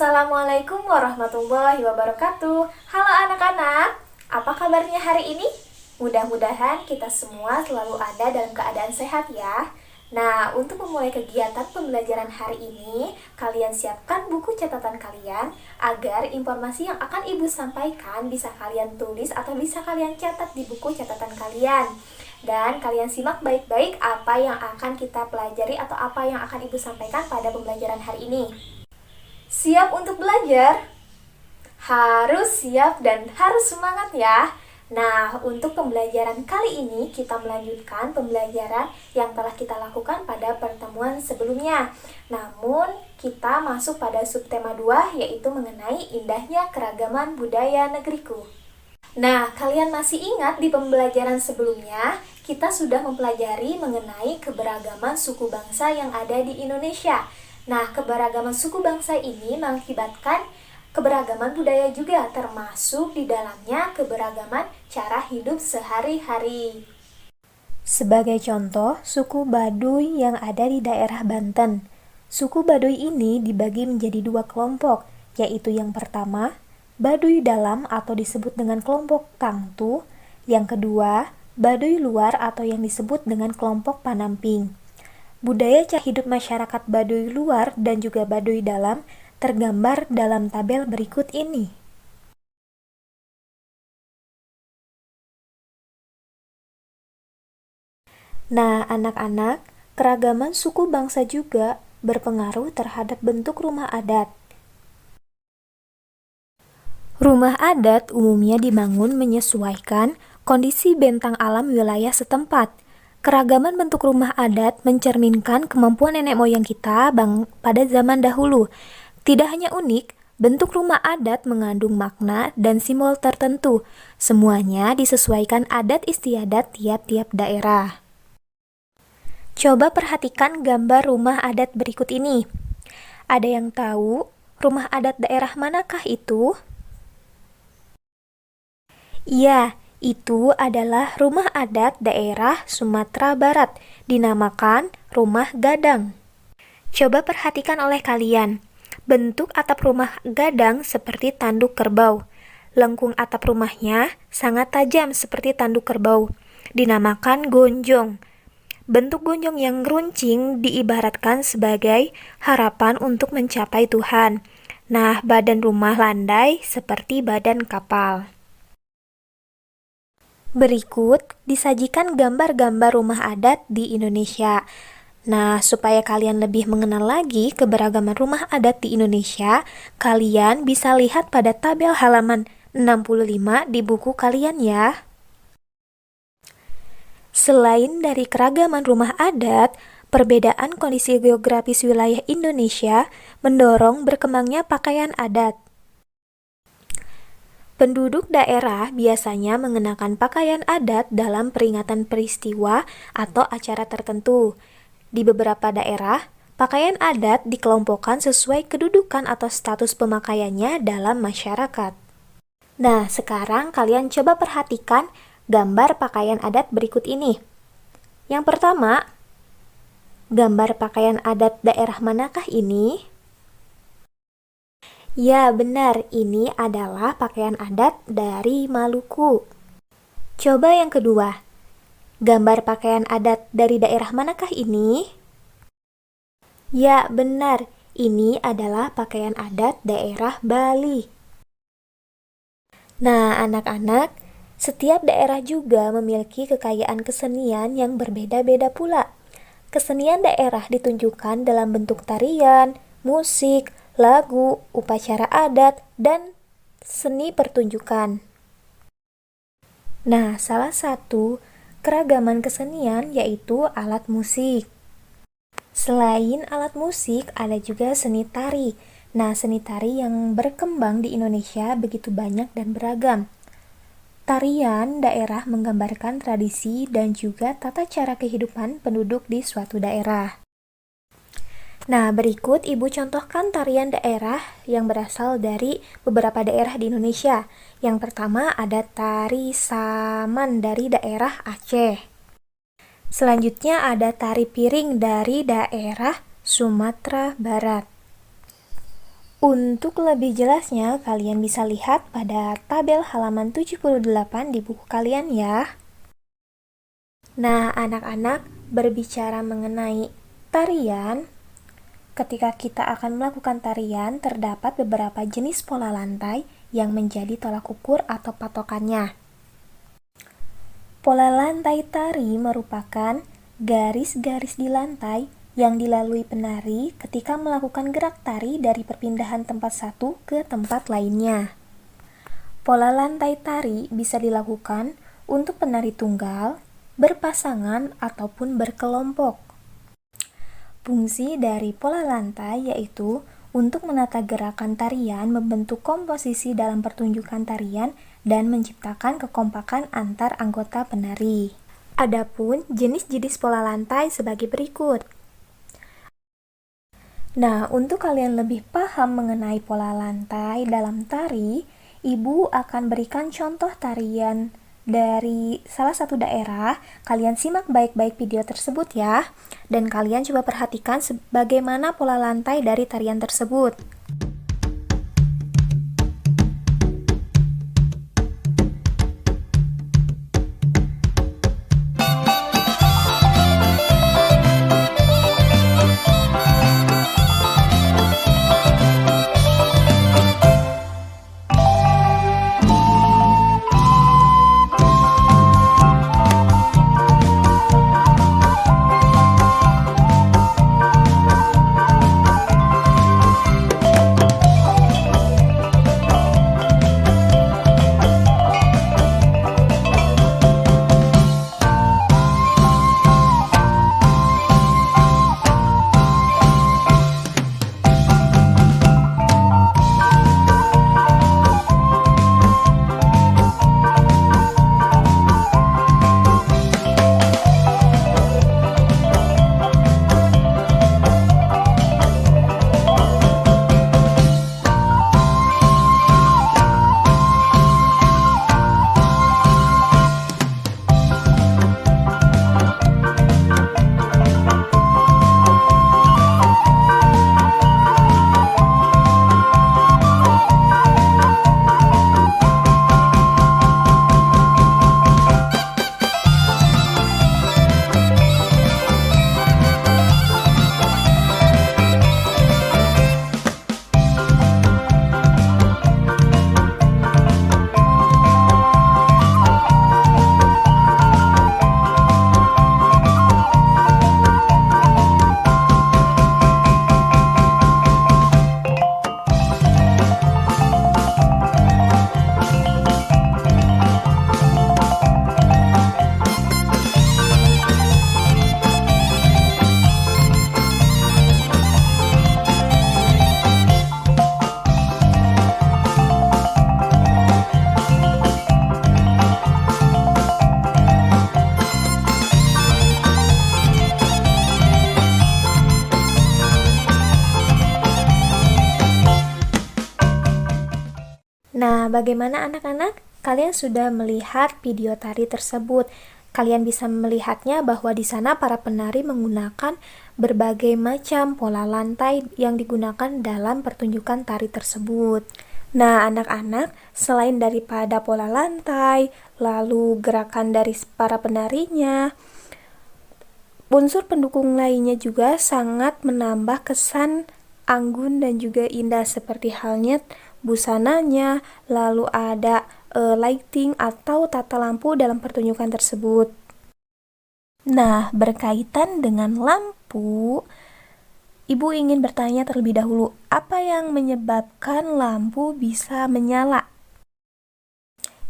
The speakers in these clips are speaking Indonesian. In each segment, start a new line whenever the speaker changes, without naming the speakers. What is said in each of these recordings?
Assalamualaikum warahmatullahi wabarakatuh. Halo anak-anak, apa kabarnya hari ini? Mudah-mudahan kita semua selalu ada dalam keadaan sehat ya. Nah, untuk memulai kegiatan pembelajaran hari ini, kalian siapkan buku catatan kalian agar informasi yang akan Ibu sampaikan bisa kalian tulis atau bisa kalian catat di buku catatan kalian. Dan kalian simak baik-baik apa yang akan kita pelajari atau apa yang akan Ibu sampaikan pada pembelajaran hari ini. Siap untuk belajar? Harus siap dan harus semangat ya. Nah, untuk pembelajaran kali ini kita melanjutkan pembelajaran yang telah kita lakukan pada pertemuan sebelumnya. Namun, kita masuk pada subtema 2 yaitu mengenai indahnya keragaman budaya negeriku. Nah, kalian masih ingat di pembelajaran sebelumnya kita sudah mempelajari mengenai keberagaman suku bangsa yang ada di Indonesia. Nah, keberagaman suku bangsa ini mengakibatkan keberagaman budaya juga, termasuk di dalamnya keberagaman cara hidup sehari-hari. Sebagai contoh, suku Baduy yang ada di daerah Banten. Suku Baduy ini dibagi menjadi dua kelompok, yaitu yang pertama, Baduy dalam atau disebut dengan kelompok Tangtu, yang kedua, Baduy luar atau yang disebut dengan kelompok Panamping. Budaya cara hidup masyarakat Baduy luar dan juga Baduy dalam tergambar dalam tabel berikut ini. Nah, anak-anak, keragaman suku bangsa juga berpengaruh terhadap bentuk rumah adat. Rumah adat umumnya dibangun menyesuaikan kondisi bentang alam wilayah setempat. Keragaman bentuk rumah adat mencerminkan kemampuan nenek moyang kita pada zaman dahulu. Tidak hanya unik, bentuk rumah adat mengandung makna dan simbol tertentu. Semuanya disesuaikan adat istiadat tiap-tiap daerah. Coba perhatikan gambar rumah adat berikut ini. Ada yang tahu rumah adat daerah manakah itu? Iya, itu adalah rumah adat daerah Sumatera Barat, dinamakan Rumah Gadang. Coba perhatikan oleh kalian, bentuk atap rumah gadang seperti tanduk kerbau. Lengkung atap rumahnya sangat tajam seperti tanduk kerbau, dinamakan gonjong. Bentuk gonjong yang runcing diibaratkan sebagai harapan untuk mencapai Tuhan. Nah, badan rumah landai seperti badan kapal. Berikut disajikan gambar-gambar rumah adat di Indonesia. Nah, supaya kalian lebih mengenal lagi keberagaman rumah adat di Indonesia, kalian bisa lihat pada tabel halaman 65 di buku kalian ya. Selain dari keragaman rumah adat, perbedaan kondisi geografis wilayah Indonesia mendorong berkembangnya pakaian adat. Penduduk daerah biasanya mengenakan pakaian adat dalam peringatan peristiwa atau acara tertentu. Di beberapa daerah, pakaian adat dikelompokkan sesuai kedudukan atau status pemakaiannya dalam masyarakat. Nah, sekarang kalian coba perhatikan gambar pakaian adat berikut ini. Yang pertama, gambar pakaian adat daerah manakah ini? Ya, benar, ini adalah pakaian adat dari Maluku. Coba yang kedua, gambar pakaian adat dari daerah manakah ini? Ya, benar, ini adalah pakaian adat daerah Bali. Nah, anak-anak, setiap daerah juga memiliki kekayaan kesenian yang berbeda-beda pula. Kesenian daerah ditunjukkan dalam bentuk tarian, musik, lagu, upacara adat, dan seni pertunjukan. Nah, salah satu keragaman kesenian yaitu alat musik. Selain alat musik, ada juga seni tari. Nah, seni tari yang berkembang di Indonesia begitu banyak dan beragam. Tarian daerah menggambarkan tradisi dan juga tata cara kehidupan penduduk di suatu daerah. Nah, berikut Ibu contohkan tarian daerah yang berasal dari beberapa daerah di Indonesia. Yang pertama ada tari saman dari daerah Aceh. Selanjutnya ada tari piring dari daerah Sumatera Barat. Untuk lebih jelasnya, kalian bisa lihat pada tabel halaman 78 di buku kalian ya. Nah, anak-anak, berbicara mengenai tarian, ketika kita akan melakukan tarian, terdapat beberapa jenis pola lantai yang menjadi tolak ukur atau patokannya. Pola lantai tari merupakan garis-garis di lantai yang dilalui penari ketika melakukan gerak tari dari perpindahan tempat satu ke tempat lainnya. Pola lantai tari bisa dilakukan untuk penari tunggal, berpasangan, ataupun berkelompok. Fungsi dari pola lantai yaitu untuk menata gerakan tarian, membentuk komposisi dalam pertunjukan tarian, dan menciptakan kekompakan antar anggota penari. Adapun jenis-jenis pola lantai sebagai berikut. Nah, untuk kalian lebih paham mengenai pola lantai dalam tari, Ibu akan berikan contoh tarian dari salah satu daerah. Kalian simak baik-baik video tersebut ya, dan kalian coba perhatikan bagaimana pola lantai dari tarian tersebut. Nah, bagaimana anak-anak? Kalian sudah melihat video tari tersebut. Kalian bisa melihatnya bahwa di sana para penari menggunakan berbagai macam pola lantai yang digunakan dalam pertunjukan tari tersebut. Nah, anak-anak, selain daripada pola lantai, lalu gerakan dari para penarinya, unsur pendukung lainnya juga sangat menambah kesan anggun dan juga indah, seperti halnya busananya, lalu ada lighting atau tata lampu dalam pertunjukan tersebut. Nah, berkaitan dengan lampu, Ibu ingin bertanya terlebih dahulu, apa yang menyebabkan lampu bisa menyala?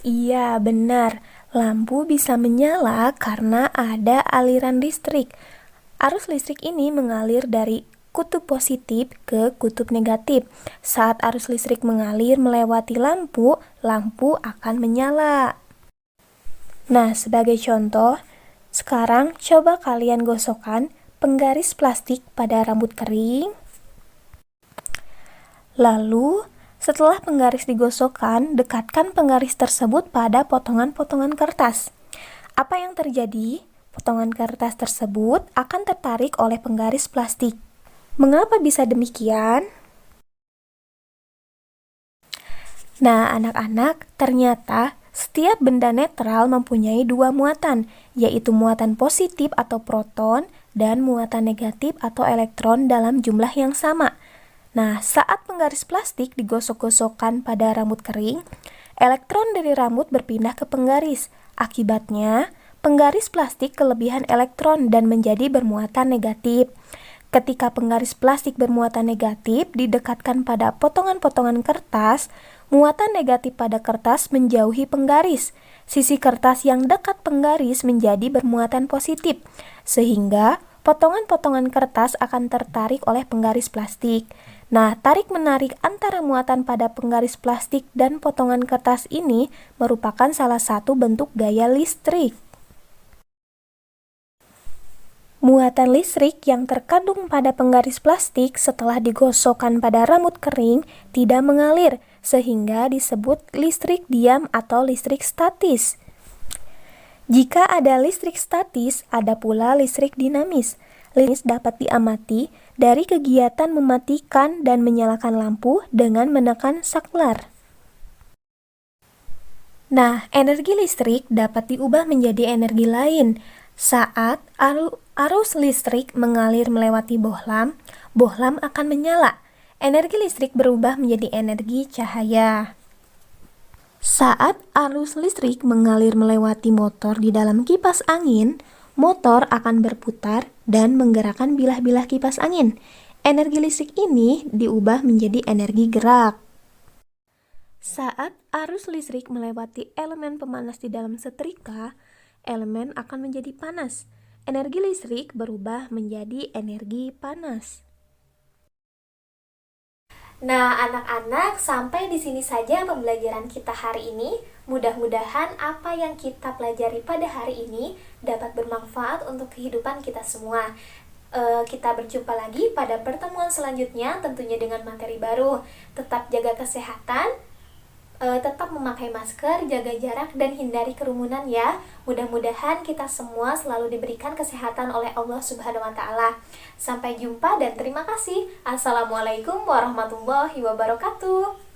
Iya, benar. Lampu bisa menyala karena ada aliran listrik. Arus listrik ini mengalir dari kutub positif ke kutub negatif. Saat arus listrik mengalir melewati lampu, lampu akan menyala. Nah, sebagai contoh, sekarang coba kalian gosokkan penggaris plastik pada rambut kering. Lalu, setelah penggaris digosokkan, dekatkan penggaris tersebut pada potongan-potongan kertas. Apa yang terjadi? Potongan kertas tersebut akan tertarik oleh penggaris plastik. Mengapa bisa demikian? Nah, anak-anak, ternyata setiap benda netral mempunyai dua muatan, yaitu muatan positif atau proton dan muatan negatif atau elektron dalam jumlah yang sama. Nah, saat penggaris plastik digosok-gosokkan pada rambut kering, elektron dari rambut berpindah ke penggaris. Akibatnya, penggaris plastik kelebihan elektron dan menjadi bermuatan negatif. Ketika penggaris plastik bermuatan negatif didekatkan pada potongan-potongan kertas, muatan negatif pada kertas menjauhi penggaris. Sisi kertas yang dekat penggaris menjadi bermuatan positif, sehingga potongan-potongan kertas akan tertarik oleh penggaris plastik. Nah, tarik-menarik antara muatan pada penggaris plastik dan potongan kertas ini merupakan salah satu bentuk gaya listrik. Muatan listrik yang terkandung pada penggaris plastik setelah digosokkan pada rambut kering tidak mengalir, sehingga disebut listrik diam atau listrik statis. Jika ada listrik statis, ada pula listrik dinamis. Listrik dapat diamati dari kegiatan mematikan dan menyalakan lampu dengan menekan saklar. Nah, energi listrik dapat diubah menjadi energi lain. Saat arus listrik mengalir melewati bohlam, bohlam akan menyala. Energi listrik berubah menjadi energi cahaya. Saat arus listrik mengalir melewati motor di dalam kipas angin, motor akan berputar dan menggerakkan bilah-bilah kipas angin. Energi listrik ini diubah menjadi energi gerak. Saat arus listrik melewati elemen pemanas di dalam setrika, elemen akan menjadi panas. Energi listrik berubah menjadi energi panas. Nah, anak-anak, sampai di sini saja pembelajaran kita hari ini. Mudah-mudahan apa yang kita pelajari pada hari ini dapat bermanfaat untuk kehidupan kita semua. Kita berjumpa lagi pada pertemuan selanjutnya, tentunya dengan materi baru. Tetap jaga kesehatan, tetap memakai masker, jaga jarak, dan hindari kerumunan ya. Mudah-mudahan kita semua selalu diberikan kesehatan oleh Allah Subhanahu wa Ta'ala. Sampai jumpa dan terima kasih. Assalamualaikum warahmatullahi wabarakatuh.